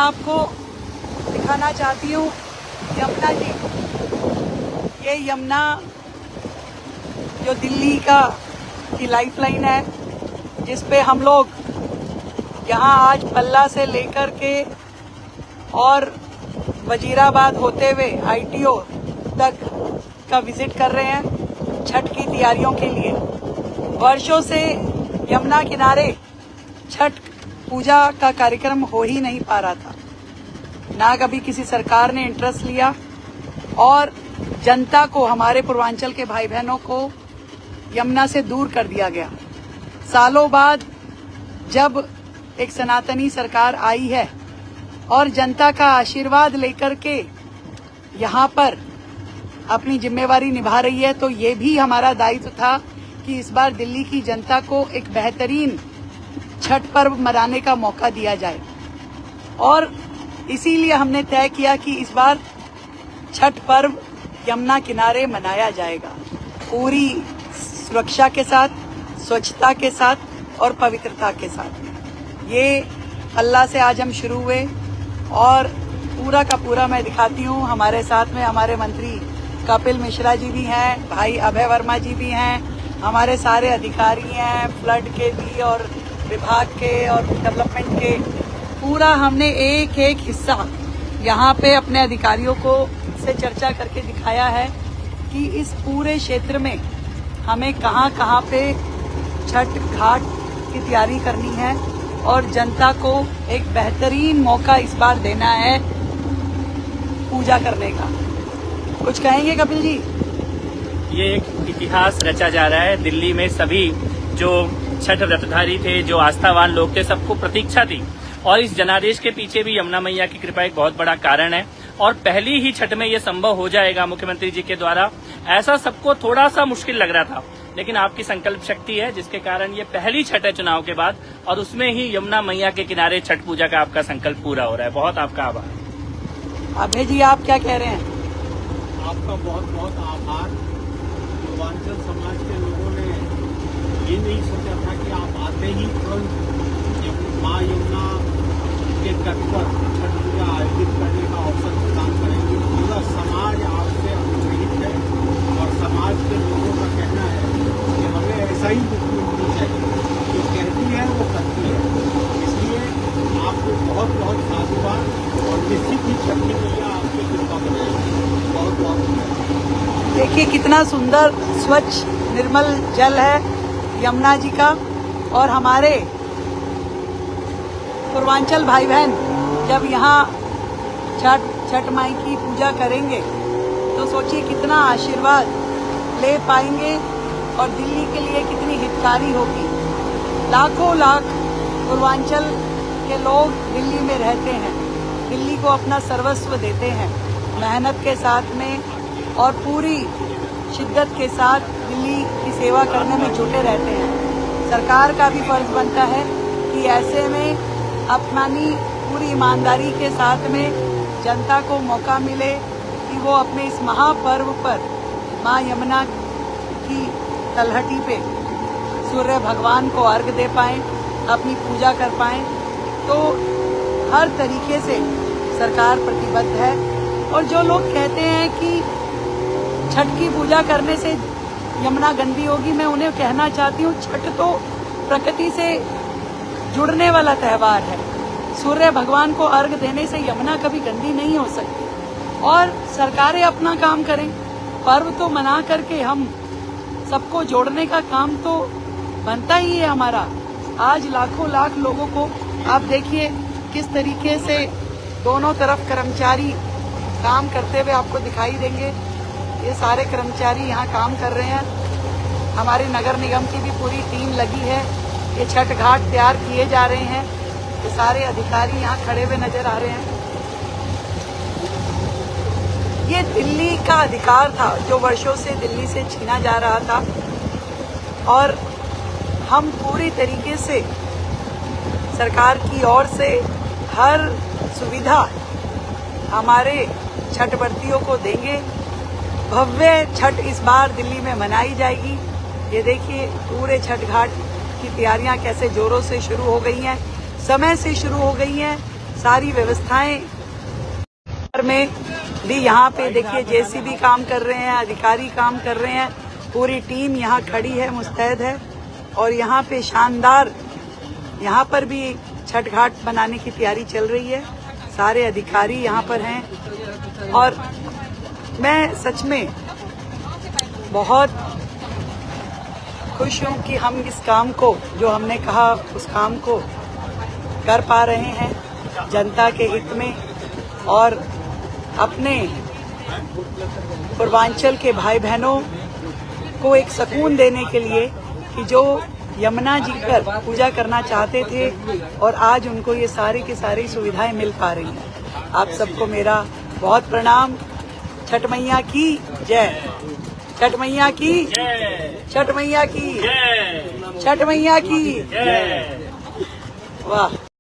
आपको दिखाना चाहती हूँ यमुना जी। ये यमुना जो दिल्ली की लाइफलाइन है, जिस पे हम लोग यहाँ आज पल्ला से लेकर के और वजीराबाद होते हुए ITO तक का विजिट कर रहे हैं छठ की तैयारियों के लिए। वर्षों से यमुना किनारे छठ पूजा का कार्यक्रम हो ही नहीं पा रहा था, ना कभी किसी सरकार ने इंटरेस्ट लिया और जनता को, हमारे पूर्वांचल के भाई बहनों को यमुना से दूर कर दिया गया। सालों बाद जब एक सनातनी सरकार आई है और जनता का आशीर्वाद लेकर के यहाँ पर अपनी जिम्मेवारी निभा रही है, तो ये भी हमारा दायित्व था कि इस बार दिल्ली की जनता को एक बेहतरीन छठ पर्व मनाने का मौका दिया जाए। और इसीलिए हमने तय किया कि इस बार छठ पर्व यमुना किनारे मनाया जाएगा, पूरी सुरक्षा के साथ, स्वच्छता के साथ और पवित्रता के साथ। ये पल्ला से आज हम शुरू हुए और पूरा का पूरा मैं दिखाती हूँ। हमारे साथ में हमारे मंत्री कपिल मिश्रा जी भी हैं, भाई अभय वर्मा जी भी हैं, हमारे सारे अधिकारी हैं, फ्लड के भी और विभाग के और डेवलपमेंट के। पूरा हमने एक एक हिस्सा यहाँ पे अपने अधिकारियों को से चर्चा करके दिखाया है कि इस पूरे क्षेत्र में हमें कहाँ पे छठ घाट की तैयारी करनी है और जनता को एक बेहतरीन मौका इस बार देना है पूजा करने का। कुछ कहेंगे कपिल जी? ये एक इतिहास रचा जा रहा है। दिल्ली में सभी जो छठ व्रतधारी थे, जो आस्थावान लोग थे, सबको प्रतीक्षा थी और इस जनादेश के पीछे भी यमुना मैया की कृपा एक बहुत बड़ा कारण है। और पहली ही छठ में ये संभव हो जाएगा मुख्यमंत्री जी के द्वारा, ऐसा सबको थोड़ा सा मुश्किल लग रहा था, लेकिन आपकी संकल्प शक्ति है जिसके कारण ये पहली छठ है चुनाव के बाद और उसमें ही यमुना मैया के किनारे छठ पूजा का आपका संकल्प पूरा हो रहा है। बहुत आपका आभार। अभय जी, आप क्या कह रहे हैं? आपका बहुत बहुत आभार। पूर्वांचल समाज के लोगों ने ये नहीं सोचा था कि आप आते ही तुरंत माँ यमुना के तट पर छठ पूजा आयोजित करने का अवसर प्रदान करेंगे। पूरा समाज आपसे अनुप्रेरित है और समाज के लोगों का कहना है कि हमें ऐसा ही मुख्यमंत्री चाहिए, जो कहती है वो करती है। इसलिए आपको बहुत बहुत साधुवाद और निश्चित ही छठ मैया आपकी कृपा बनाएगी। बहुत बहुत देखिए कितना सुंदर स्वच्छ निर्मल जल है यमुना जी का। और हमारे पूर्वांचल भाई बहन जब यहाँ छठ माई की पूजा करेंगे तो सोचिए कितना आशीर्वाद ले पाएंगे और दिल्ली के लिए कितनी हितकारी होगी। लाखों लाख पूर्वांचल के लोग दिल्ली में रहते हैं, दिल्ली को अपना सर्वस्व देते हैं, मेहनत के साथ में और पूरी शिद्दत के साथ दिल्ली की सेवा करने में जुटे रहते हैं। सरकार का भी फर्ज बनता है कि ऐसे में अपनी पूरी ईमानदारी के साथ में जनता को मौका मिले कि वो अपने इस महापर्व पर माँ यमुना की तलहटी पे सूर्य भगवान को अर्घ दे पाएं, अपनी पूजा कर पाएं। तो हर तरीके से सरकार प्रतिबद्ध है। और जो लोग कहते हैं कि छठ की पूजा करने से यमुना गंदी होगी, मैं उन्हें कहना चाहती हूँ छठ तो प्रकृति से जुड़ने वाला त्योहार है। सूर्य भगवान को अर्घ देने से यमुना कभी गंदी नहीं हो सकती। और सरकारें अपना काम करें, पर्व तो मना करके हम सबको जोड़ने का काम तो बनता ही है हमारा। आज लाखों लाख लोगों को आप देखिए किस तरीके से दोनों तरफ कर्मचारी काम करते हुए आपको दिखाई देंगे। ये सारे कर्मचारी यहाँ काम कर रहे हैं। हमारे नगर निगम की भी पूरी टीम लगी है। ये छठ घाट तैयार किए जा रहे हैं। ये सारे अधिकारी यहाँ खड़े हुए नजर आ रहे हैं। ये दिल्ली का अधिकार था जो वर्षों से दिल्ली से छीना जा रहा था और हम पूरी तरीके से सरकार की ओर से हर सुविधा हमारे छठ व्रतियों को देंगे। भव्य छठ इस बार दिल्ली में मनाई जाएगी। ये देखिए पूरे छठ घाट की तैयारियां कैसे जोरों से शुरू हो गई हैं, समय से शुरू हो गई हैं। सारी व्यवस्थाएं में भी यहाँ पे देखिए जेसीबी काम कर रहे हैं, अधिकारी काम कर रहे हैं, पूरी टीम यहाँ खड़ी है, मुस्तैद है। और यहाँ पे शानदार, यहाँ पर भी छठ घाट बनाने की तैयारी चल रही है, सारे अधिकारी यहाँ पर हैं। और मैं सच में बहुत खुश हूँ कि हम इस काम को, जो हमने कहा उस काम को कर पा रहे हैं जनता के हित में, और अपने पूर्वांचल के भाई बहनों को एक सुकून देने के लिए कि जो यमुना जी पर पूजा करना चाहते थे और आज उनको ये सारी की सारी सुविधाएं मिल पा रही हैं। आप सबको मेरा बहुत प्रणाम। छठ मैया की जय, छठ मैया की जय, छठ मैया की जय, छठ मैया की जय। वाह।